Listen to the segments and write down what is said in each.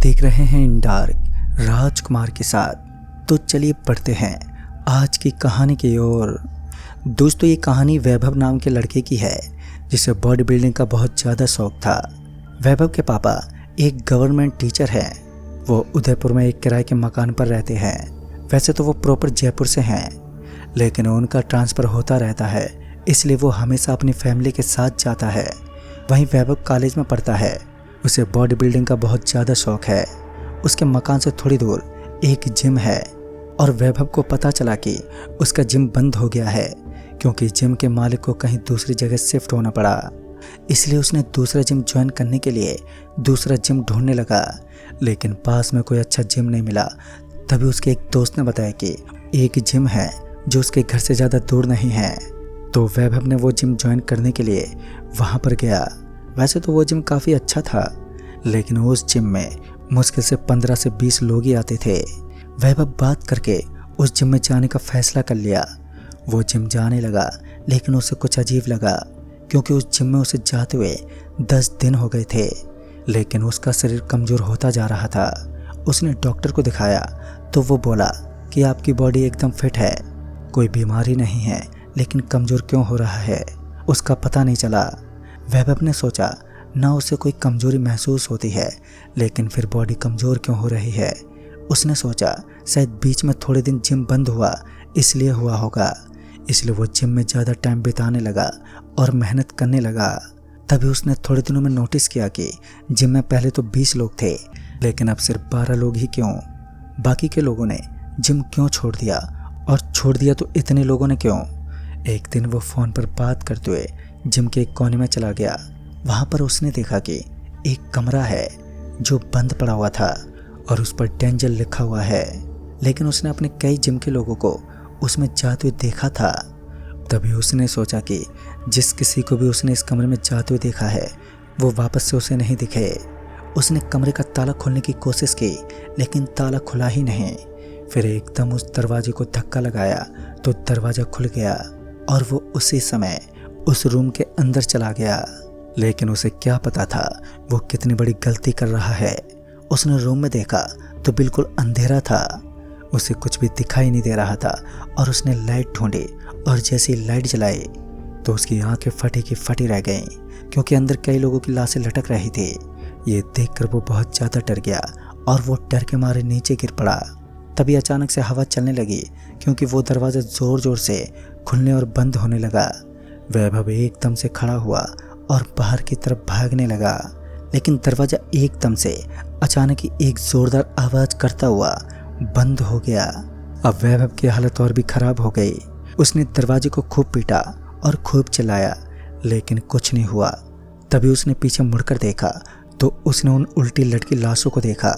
देख रहे हैं इन डार्क राजकुमार के साथ। तो चलिए पढ़ते हैं आज की कहानी की ओर। दोस्तों, ये कहानी वैभव नाम के लड़के की है जिसे बॉडी बिल्डिंग का बहुत ज़्यादा शौक था। वैभव के पापा एक गवर्नमेंट टीचर हैं। वो उदयपुर में एक किराए के मकान पर रहते हैं। वैसे तो वो प्रॉपर जयपुर से हैं, लेकिन उनका ट्रांसफ़र होता रहता है, इसलिए वो हमेशा अपनी फैमिली के साथ जाता है। वहीं वैभव कॉलेज में पढ़ता है। उसे बॉडी बिल्डिंग का बहुत ज़्यादा शौक है। उसके मकान से थोड़ी दूर एक जिम है और वैभव को पता चला कि उसका जिम बंद हो गया है क्योंकि जिम के मालिक को कहीं दूसरी जगह शिफ्ट होना पड़ा। इसलिए उसने दूसरा जिम ज्वाइन करने के लिए दूसरा जिम ढूंढने लगा, लेकिन पास में कोई अच्छा जिम नहीं मिला। तभी उसके एक दोस्त ने बताया कि एक जिम है जो उसके घर से ज़्यादा दूर नहीं है। तो वैभव ने वो जिम ज्वाइन करने के लिए वहाँ पर गया। वैसे तो वो जिम काफ़ी अच्छा था, लेकिन उस जिम में मुश्किल से 15 से 20 लोग ही आते थे। वैभव बात करके उस जिम में जाने का फैसला कर लिया। वो जिम जाने लगा, लेकिन उसे कुछ अजीब लगा क्योंकि उस जिम में उसे जाते हुए 10 दिन हो गए थे, लेकिन उसका शरीर कमज़ोर होता जा रहा था। उसने डॉक्टर को दिखाया तो वो बोला कि आपकी बॉडी एकदम फिट है, कोई बीमारी नहीं है, लेकिन कमज़ोर क्यों हो रहा है उसका पता नहीं चला। वैभव ने सोचा ना उसे कोई कमज़ोरी महसूस होती है, लेकिन फिर बॉडी कमज़ोर क्यों हो रही है। उसने सोचा शायद बीच में थोड़े दिन जिम बंद हुआ इसलिए हुआ होगा। इसलिए वो जिम में ज़्यादा टाइम बिताने लगा और मेहनत करने लगा। तभी उसने थोड़े दिनों में नोटिस किया कि जिम में पहले तो 20 लोग थे, लेकिन अब सिर्फ 12 लोग ही क्यों। बाकी के लोगों ने जिम क्यों छोड़ दिया, और छोड़ दिया तो इतने लोगों ने क्यों। एक दिन वो फ़ोन पर बात करते हुए जिम के एक कोने में चला गया। वहाँ पर उसने देखा कि एक कमरा है जो बंद पड़ा हुआ था और उस पर डेंजर लिखा हुआ है, लेकिन उसने अपने कई जिम के लोगों को उसमें जाते हुए देखा था। तभी उसने सोचा कि जिस किसी को भी उसने इस कमरे में जाते हुए देखा है वो वापस से उसे नहीं दिखे। उसने कमरे का ताला खोलने की कोशिश की, लेकिन ताला खुला ही नहीं। फिर एकदम उस दरवाजे को धक्का लगाया तो दरवाज़ा खुल गया और वो उसी समय उस रूम के अंदर चला गया। लेकिन उसे क्या पता था वो कितनी बड़ी गलती कर रहा है। उसने रूम में देखा तो बिल्कुल अंधेरा था, उसे कुछ भी दिखाई नहीं दे रहा था। और उसने लाइट ढूंढी और जैसे ही लाइट जलाई तो उसकी आंखें फटी की फटी रह गईं, क्योंकि अंदर कई लोगों की लाशें लटक रही थी। ये देखकर वो बहुत ज़्यादा डर गया और वो डर के मारे नीचे गिर पड़ा। तभी अचानक से हवा चलने लगी क्योंकि वो दरवाज़ा ज़ोर ज़ोर से खुलने और बंद होने लगा। वैभव एकदम से खड़ा हुआ और बाहर की तरफ भागने लगा, लेकिन दरवाज़ा एकदम से अचानक ही एक ज़ोरदार आवाज़ करता हुआ बंद हो गया। अब वैभव की हालत और भी ख़राब हो गई। उसने दरवाजे को खूब पीटा और खूब चिल्लाया, लेकिन कुछ नहीं हुआ। तभी उसने पीछे मुड़कर देखा तो उसने उन उल्टी लटकी लाशों को देखा।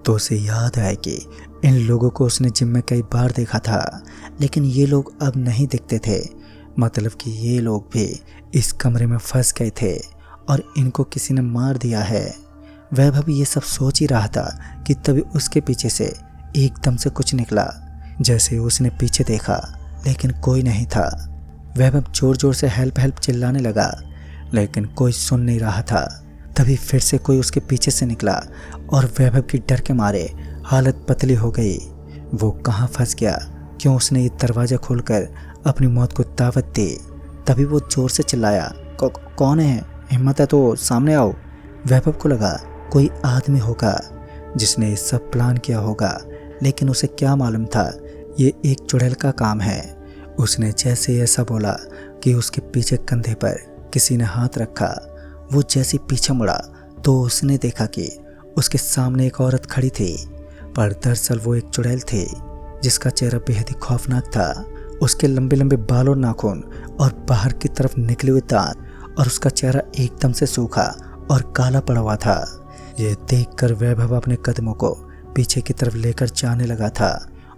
तो उसे याद आया कि इन लोगों को उसने जिम में कई बार देखा था, लेकिन ये लोग अब नहीं दिखते थे। मतलब कि ये लोग भी इस कमरे में फंस गए थे और इनको किसी ने मार दिया है। वैभव ये सब सोच ही रहा था कि तभी उसके पीछे से एकदम से कुछ निकला। जैसे उसने पीछे देखा, लेकिन कोई नहीं था। वैभव जोर जोर से हेल्प हेल्प चिल्लाने लगा, लेकिन कोई सुन नहीं रहा था। तभी फिर से कोई उसके पीछे से निकला और वैभव की डर के मारे हालत पतली हो गई। वो कहाँ फंस गया, क्यों उसने ये दरवाज़ा खोलकर अपनी मौत को दावत दी। तभी वो जोर से चिल्लाया, कौन है, हिम्मत है तो सामने आओ। वैभव को लगा कोई आदमी होगा जिसने ये सब प्लान किया होगा, लेकिन उसे क्या मालूम था ये एक चुड़ैल का काम है। उसने जैसे ही ऐसा बोला कि उसके पीछे कंधे पर किसी ने हाथ रखा। वो जैसे पीछे मुड़ा तो उसने देखा कि उसके सामने एक औरत खड़ी थी, पर दरअसल वो एक चुड़ैल थी जिसका चेहरा बेहद ही खौफनाक था। उसके लंबे लंबे बाल और नाखून और बाहर की तरफ निकले हुए दांत, और उसका चेहरा एकदम से सूखा और काला पड़ा हुआ था। ये देखकर वैभव अपने कदमों को पीछे की तरफ लेकर जाने लगा था,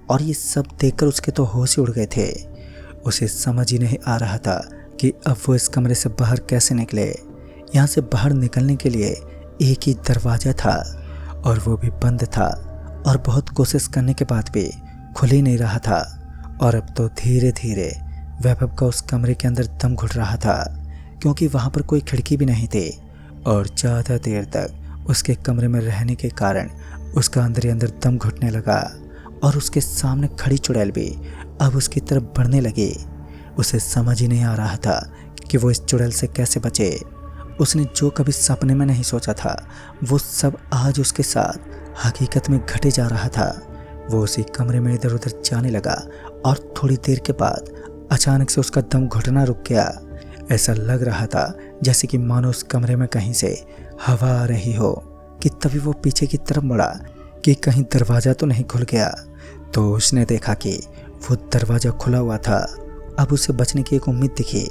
और ये सब देखकर उसके तो होश ही उड़ गए थे। उसे समझ ही नहीं आ रहा था कि अब वो इस कमरे से बाहर कैसे निकले। यहाँ से बाहर निकलने के लिए एक ही दरवाज़ा था और वो भी बंद था, और बहुत कोशिश करने के बाद भी खुल ही नहीं रहा था। और अब तो धीरे धीरे वैभव का उस कमरे के अंदर दम घुट रहा था, क्योंकि वहाँ पर कोई खिड़की भी नहीं थी और ज़्यादा देर तक उसके कमरे में रहने के कारण उसका अंदर ही अंदर दम घुटने लगा और उसके सामने खड़ी चुड़ैल भी अब उसकी तरफ बढ़ने लगी। उसे समझ ही नहीं आ रहा था कि वो इस चुड़ैल से कैसे बचे। उसने जो कभी सपने में नहीं सोचा था वो सब आज उसके साथ हकीकत में घटे जा रहा था। वो उसी कमरे में इधर उधर जाने लगा और थोड़ी देर के बाद अचानक से उसका दम घुटना रुक गया। ऐसा लग रहा था जैसे कि मानो उस कमरे में कहीं से हवा आ रही हो। कि तभी वो पीछे की तरफ मुड़ा कि कहीं दरवाज़ा तो नहीं खुल गया। तो उसने देखा कि वो दरवाज़ा खुला हुआ था। अब उसे बचने की एक उम्मीद दिखी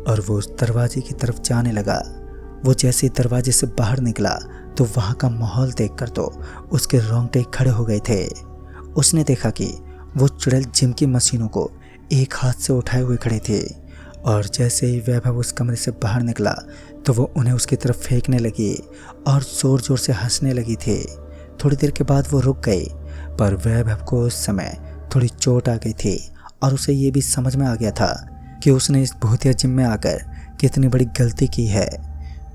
और वो उस दरवाजे की तरफ जाने लगा। वो जैसे ही दरवाजे से बाहर निकला तो वहाँ का माहौल देखकर तो उसके रोंगटे खड़े हो गए थे। उसने देखा कि वो चुड़ैल जिम की मशीनों को एक हाथ से उठाए हुए खड़े थे और जैसे ही वैभव उस कमरे से बाहर निकला तो वो उन्हें उसकी तरफ फेंकने लगी और ज़ोर ज़ोर से हंसने लगी थी। थोड़ी देर के बाद वो रुक गई, पर वैभव को उस समय थोड़ी चोट आ गई थी और उसे ये भी समझ में आ गया था कि उसने इस भूतिया जिम में आकर कितनी बड़ी गलती की है।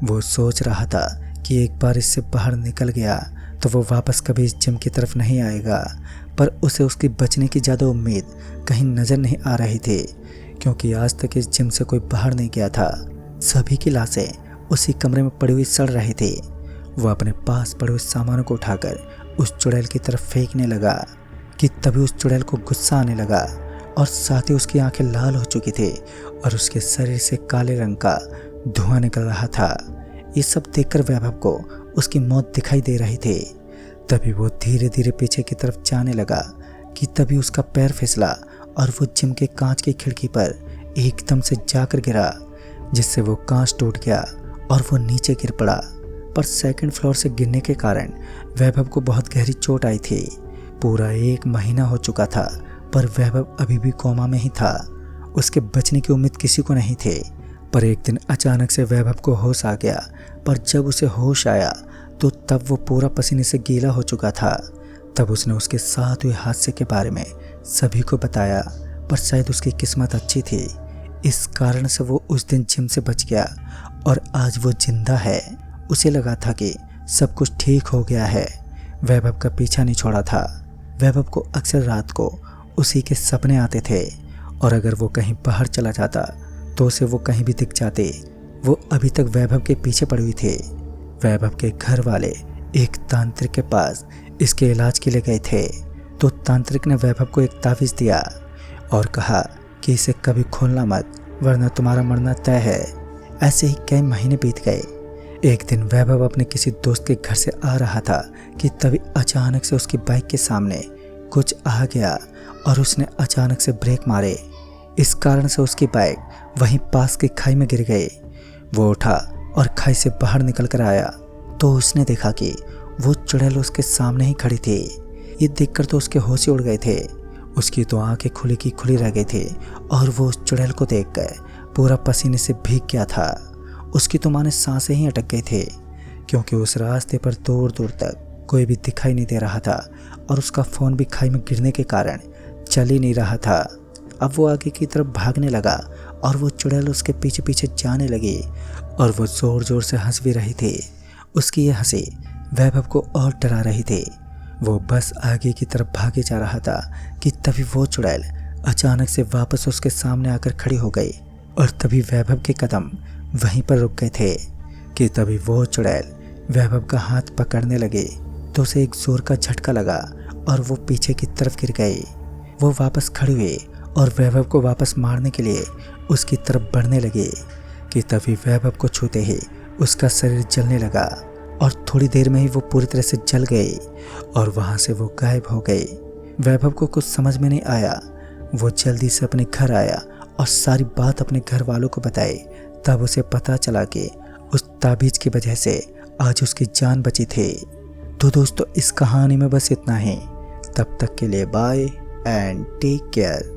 वो सोच रहा था कि एक बार इससे बाहर निकल गया तो वो वापस कभी इस जिम की तरफ नहीं आएगा, पर उसे उसकी बचने की ज़्यादा उम्मीद कहीं नज़र नहीं आ रही थी, क्योंकि आज तक इस जिम से कोई बाहर नहीं गया था। सभी की लाशें उसी कमरे में पड़ी हुई सड़ रही थी। वो अपने पास पड़े हुए सामानों को उठाकर उस चुड़ैल की तरफ फेंकने लगा कि तभी उस चुड़ैल को गुस्सा आने लगा और साथ ही उसकी आंखें लाल हो चुकी थी और उसके शरीर से काले रंग का धुआं निकल रहा था। ये सब देखकर वैभव को उसकी मौत दिखाई दे रही थी। तभी वो धीरे धीरे पीछे की तरफ जाने लगा कि तभी उसका पैर फिसला और वो जिम के कांच की खिड़की पर एकदम से जाकर गिरा, जिससे वो कांच टूट गया और वो नीचे गिर पड़ा। पर सेकंड फ्लोर से गिरने के कारण वैभव को बहुत गहरी चोट आई थी। पूरा 1 महीना हो चुका था पर वैभव अभी भी कोमा में ही था। उसके बचने की उम्मीद किसी को नहीं थी। पर एक दिन अचानक से वैभव को होश आ गया, पर जब उसे होश आया तो तब वो पूरा पसीने से गीला हो चुका था। तब उसने उसके साथ हुए हादसे के बारे में सभी को बताया, पर शायद उसकी किस्मत अच्छी थी, इस कारण से वो उस दिन जिम से बच गया और आज वो जिंदा है। उसे लगा था कि सब कुछ ठीक हो गया है। वैभव का पीछा नहीं छोड़ा था। वैभव को अक्सर रात को उसी के सपने आते थे और अगर वो कहीं बाहर चला जाता तो उसे वो कहीं भी दिख जाते। वो अभी तक वैभव के पीछे पड़ी हुई थे। वैभव के घर वाले एक तांत्रिक के पास इसके इलाज के लिए गए थे, तो तांत्रिक ने वैभव को एक तावीज़ दिया और कहा कि इसे कभी खोलना मत, वरना तुम्हारा मरना तय है। ऐसे ही कई महीने बीत गए। एक दिन वैभव अपने किसी दोस्त के घर से आ रहा था कि तभी अचानक से उसकी बाइक के सामने कुछ आ गया और उसने अचानक से ब्रेक मारे। इस कारण से उसकी बाइक वहीं पास की खाई में गिर गई। वो उठा और खाई से बाहर निकल कर आया तो उसने देखा कि वो चुड़ैल उसके सामने ही खड़ी थी। ये देखकर तो उसके होश ही उड़ गए थे। उसकी तो आंखें खुली की खुली रह गई थी और वो उस चुड़ैल को देखकर पूरा पसीने से भीग गया था। उसकी तो माने सांसें ही अटक गई थे, क्योंकि उस रास्ते पर दूर दूर तक कोई भी दिखाई नहीं दे रहा था और उसका फ़ोन भी खाई में गिरने के कारण चल ही नहीं रहा था। अब वो आगे की तरफ भागने लगा और वो चुड़ैल उसके पीछे पीछे जाने लगी और वो ज़ोर ज़ोर से हंस भी रही थी। उसकी ये हंसी वैभव को और डरा रही थी। वो बस आगे की तरफ भागे जा रहा था कि तभी वो चुड़ैल अचानक से वापस उसके सामने आकर खड़ी हो गई और तभी वैभव के कदम वहीं पर रुक गए थे कि तभी वो चुड़ैल वैभव का हाथ पकड़ने लगे तो उसे एक जोर का झटका लगा और वो पीछे की तरफ गिर गई। वो वापस खड़ी हुई और वैभव को वापस मारने के लिए उसकी तरफ बढ़ने लगी कि तभी वैभव को छूते ही उसका शरीर जलने लगा और थोड़ी देर में ही वो पूरी तरह से जल गई और वहाँ से वो गायब हो गई। वैभव को कुछ समझ में नहीं आया। वो जल्दी से अपने घर आया और सारी बात अपने घर वालों को बताई। तब उसे पता चला कि उस ताबीज़ की वजह से आज उसकी जान बची थी। तो दोस्तों, इस कहानी में बस इतना ही। तब तक के लिए बाय एंड टेक केयर।